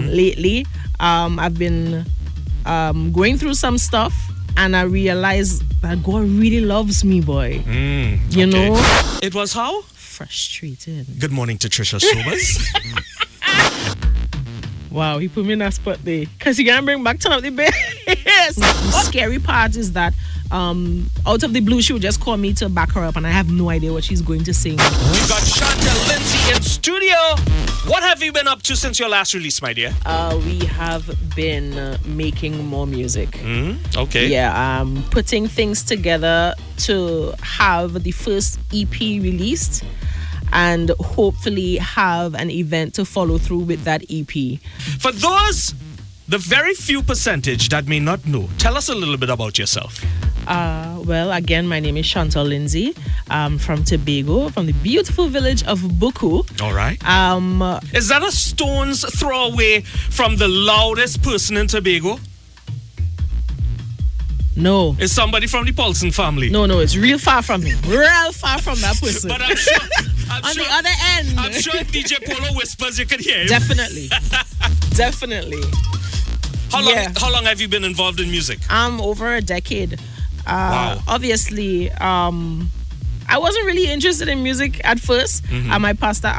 lately. I've been going through some stuff, and I realized that God really loves me, boy. You know? It was how? Frustrating. Good morning to Trisha Sobers. Wow, he put me in that spot there. Because he can't bring back turn up the bass. The scary part is that out of the blue, she would just call me to back her up, and I have no idea what she's going to sing. We've got Shantal Lindsay in studio. What have you been up to since your last release, my dear? We have been making more music. Okay. Yeah, putting things together to have the first EP released, and hopefully have an event to follow through with that EP. For those, the very few percentage that may not know, tell us a little bit about yourself. Well, again, my name is Shantal Lindsay. I'm from Tobago, from the beautiful village of Buku. All right. Is that a stone's throw away from the loudest person in Tobago? No. Is somebody from the Paulson family? No, it's real far from me. Real far from that person. But I'm sure... On the other end. I'm sure if DJ Polo whispers, you can hear him. Definitely. Definitely. How long have you been involved in music? Over a decade. Wow. Obviously, I wasn't really interested in music at first. My pastor,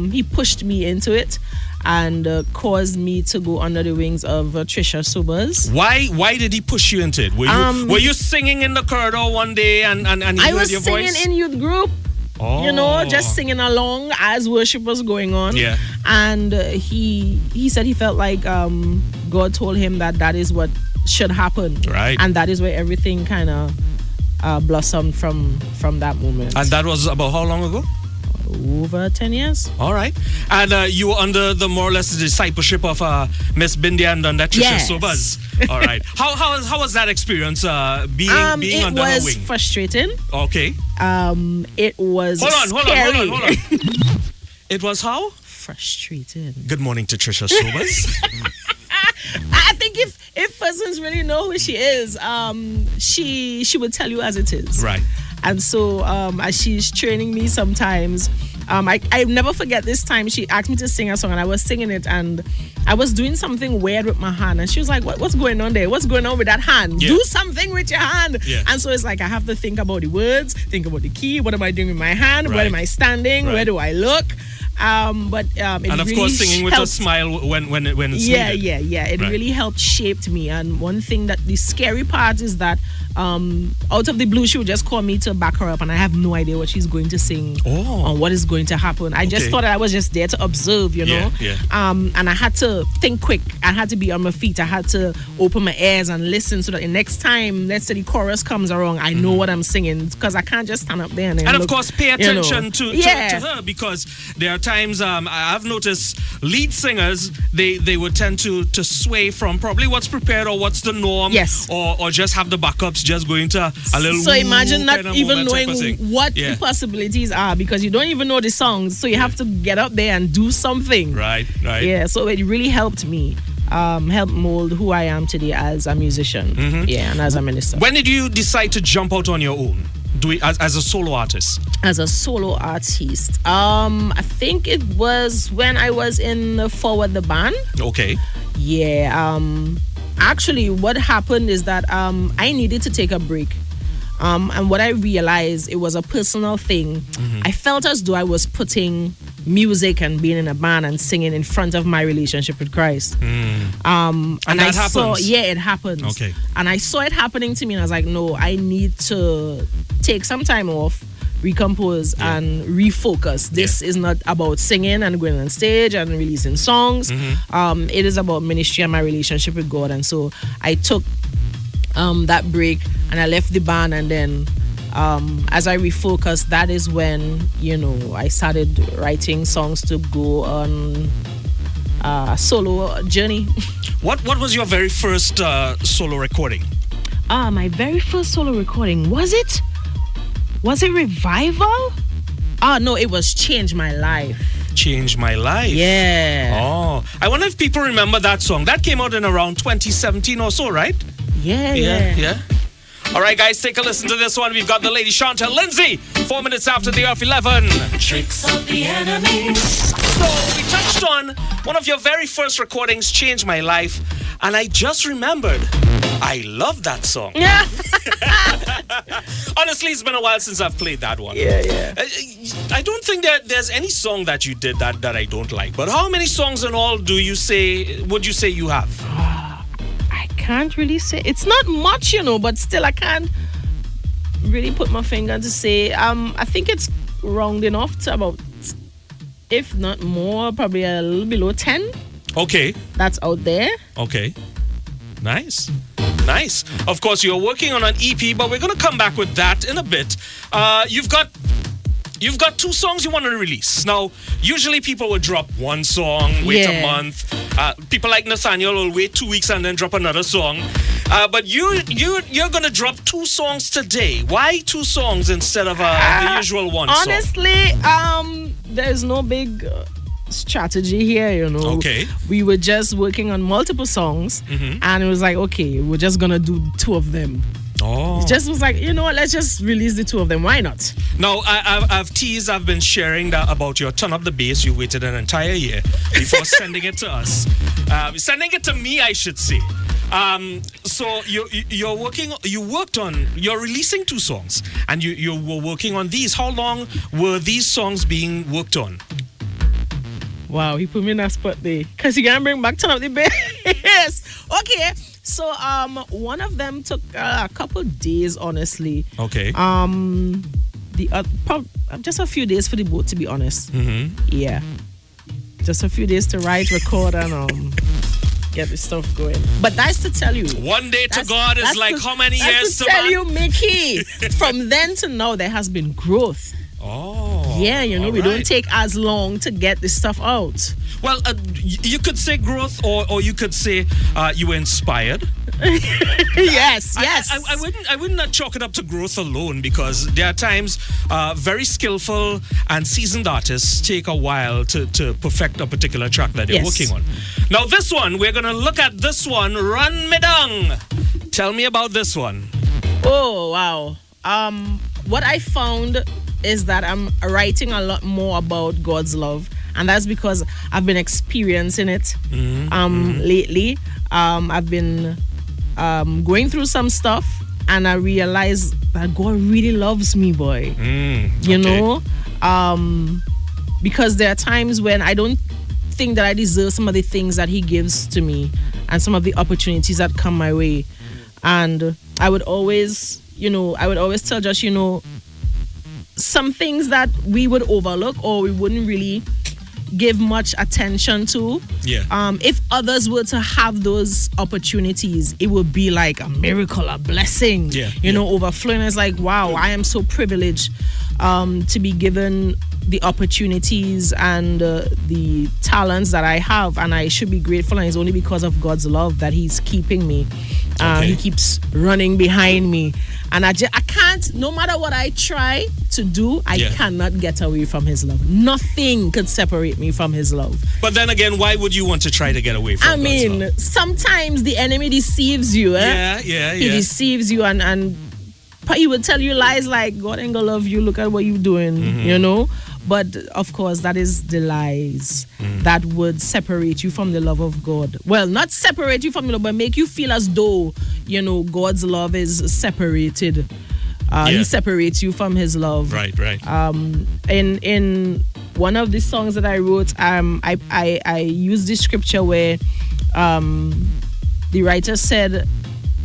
he pushed me into it and caused me to go under the wings of Trisha Sobers. Why did he push you into it? Were you singing in the corridor one day and he heard your voice? I was singing in youth group. Oh. You know, just singing along as worship was going on. Yeah. And he said he felt like God told him that is what should happen. Right. And that is where everything kind of blossomed from that moment. And that was about how long ago? Over 10 years. All right. And you were under the more or less the discipleship of Miss Bindia and under Trisha Sobers. All right. How was that experience being under her wing? It was frustrating. Okay. It was Hold on. It was how? Frustrating. Good morning to Trisha Sobers. I think if persons really know who she is, she would tell you as it is. Right. And so as she's training me sometimes, I never forget this time she asked me to sing a song, and I was singing it, and I was doing something weird with my hand, and she was like, what's going on there? What's going on with that hand? Yeah. Do something with your hand. Yeah. And so it's like I have to think about the words, think about the key, what am I doing with my hand, Right. where am I standing, Right. where do I look? It and of really course singing with helped. a smile when it's needed. Yeah. It Right. really helped shaped me. And one thing that the scary part is that out of the blue, she would just call me to back her up, and I have no idea what she's going to sing or what is going to happen. I just thought that I was just there to observe, you know. Yeah. And I had to think quick. I had to be on my feet. I had to open my ears and listen so that the next time, let's say the chorus comes around, I know what I'm singing, because I can't just stand up there and And look, of course, pay attention to her, because there are times I've noticed lead singers they would tend to sway from probably what's prepared or what's the norm, or just have the backups just going to a little. So imagine not even knowing what the possibilities are, because you don't even know the songs, so you have to get up there and do something. Right. Yeah, so it really helped me. Helped mold who I am today as a musician. And as a minister. When did you decide to jump out on your own? Do it as a solo artist? As a solo artist, I think it was when I was in Forward the Band. Okay. Yeah. Actually, what happened is that I needed to take a break. And what I realized, it was a personal thing. I felt as though I was putting music and being in a band and singing in front of my relationship with Christ. And that happens? It happened. Okay. And I saw it happening to me, and I was like, no, I need to take some time off, recompose, and refocus. This is not about singing and going on stage and releasing songs. It is about ministry and my relationship with God. And so I took that break, and I left the band, and then as I refocused, that is when, I started writing songs to go on a solo journey. What was your very first solo recording? My very first solo recording, was it Revival? No, it was Change My Life. Change My Life. Yeah. Oh, I wonder if people remember that song. That came out in around 2017 or so, right? Yeah. All right, guys, take a listen to this one. We've got the lady Shantal Lindsay, 4 minutes after the hour of 11. Tricks of the enemy. So we touched on one of your very first recordings, Changed My Life, and I just remembered, I love that song. Yeah. Honestly, it's been a while since I've played that one. Yeah. I don't think that there's any song that you did that I don't like. But how many songs in all would you say you have? I can't really say. It's not much, but still I can't really put my finger to say. I think it's round enough to about, if not more, probably a little below 10. Okay. That's out there. Okay. Nice. Of course, you're working on an EP, but we're going to come back with that in a bit. You've got 2 songs you want to release. Now, usually people would drop one song, wait a month. People like Nathaniel will wait 2 weeks and then drop another song. But you're going to drop 2 songs today. Why 2 songs instead of the usual one honestly, song? There's no big strategy here, Okay. We were just working on multiple songs, and it was like, okay, we're just gonna do 2 of them. It just was like, let's just release the 2 of them. Why not? Now, I've been sharing that about your Turn Up the Bass. You waited an entire year before sending it to us. Sending it to me, I should say. So you're releasing 2 songs, and you were working on these. How long were these songs being worked on? Wow, he put me in that spot there. Because he can't bring back Turn Up the Bass. Okay. So one of them took a couple days, honestly. Okay. Just a few days for the boat, to be honest. Yeah. Just a few days to write, record, and get the stuff going. But that's to tell you. One day to God is like how many years to man? Tell you, Mickey. From then to now, there has been growth. Oh. Yeah, we don't take as long to get this stuff out. Well, you could say growth, or you could say you were inspired. Yes. I wouldn't not chalk it up to growth alone, because there are times very skillful and seasoned artists take a while to perfect a particular track that they're working on. Now, this one, we're going to look at this one, Run Me Down. Tell me about this one. Oh, wow. What I found is that I'm writing a lot more about God's love, and that's because I've been experiencing it lately. I've been going through some stuff, and I realized that God really loves me, boy. You know, because there are times when I don't think that I deserve some of the things that He gives to me and some of the opportunities that come my way. And I would always tell Josh, some things that we would overlook or we wouldn't really give much attention to. Yeah. If others were to have those opportunities, it would be like a miracle, a blessing. Overflowing. It's like, wow, I am so privileged to be given the opportunities and the talents that I have, and I should be grateful. And it's only because of God's love that He's keeping me. He keeps running behind me, and I can't. No matter what I try to do, I cannot get away from His love. Nothing could separate me from His love. But then again, why would you want to try to get away from God's love? Sometimes the enemy deceives you. He deceives you, and he would tell you lies like, God ain't gonna love you. Look at what you're doing. But of course, that is the lies that would separate you from the love of God. Well, not separate you from the love, but make you feel as though, God's love is separated. He separates you from His love. Right. In one of the songs that I wrote, I used this scripture where the writer said,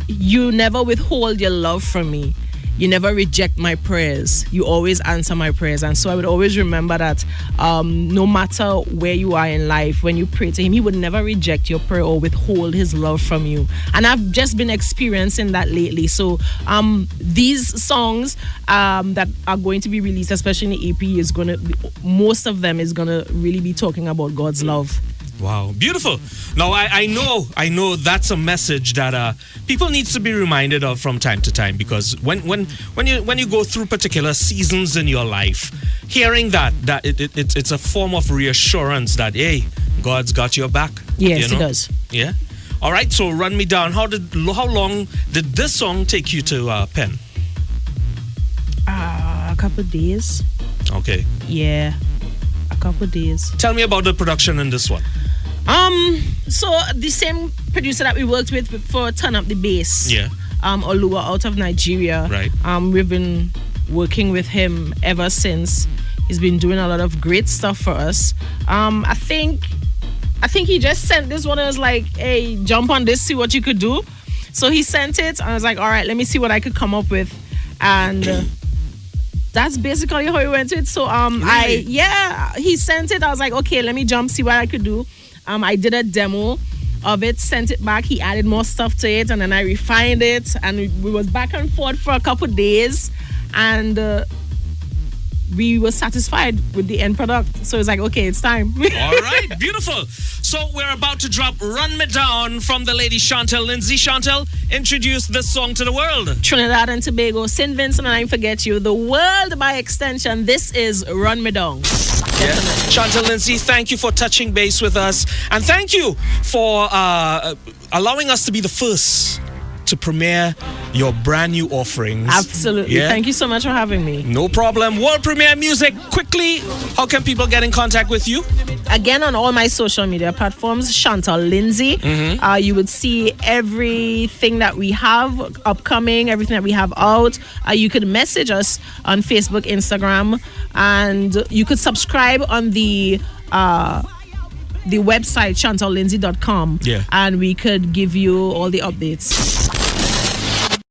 "You never withhold your love from me. You never reject my prayers. You always answer my prayers." And so I would always remember that no matter where you are in life, when you pray to Him, He would never reject your prayer or withhold His love from you. And I've just been experiencing that lately. So these songs that are going to be released, especially in the EP, most of them is going to really be talking about God's love. Wow, beautiful. Now, I know that's a message that people need to be reminded of from time to time, because when you go through particular seasons in your life, hearing that it's a form of reassurance that, hey, God's got your back. Yes, He does. Yeah. All right, so Run Me Down. How long did this song take you to pen? A couple of days. Okay. Yeah, a couple of days. Tell me about the production in this one. So the same producer that we worked with for Turn Up the Bass. Yeah. Oluwa out of Nigeria. Right. We've been working with him ever since. He's been doing a lot of great stuff for us. I think he just sent this one and was like, hey, jump on this, see what you could do. So he sent it and I was like, all right, let me see what I could come up with. And that's basically how he went to it. So really? He sent it. I was like, okay, let me jump, see what I could do. I did a demo of it, sent it back. He added more stuff to it, and then I refined it, and we was back and forth for a couple of days, and we were satisfied with the end product. So it's like, okay, it's time. All right, beautiful. So we're about to drop Run Me Down from the lady Shantal Lindsay. Shantal, introduce this song to the world. Trinidad and Tobago, St. Vincent and I Forget You, the world by extension. This is Run Me Down. Yeah. Shantal Lindsay, thank you for touching base with us. And thank you for allowing us to be the first to premiere your brand new offerings. Absolutely. Yeah? Thank you so much for having me. No problem. World premiere music. Quickly, how can people get in contact with you? Again, on all my social media platforms, Shantal Lindsay. Mm-hmm. You would see everything that we have upcoming, everything that we have out. You could message us on Facebook, Instagram, and you could subscribe on the website, shantallindsay.com. Yeah. And we could give you all the updates.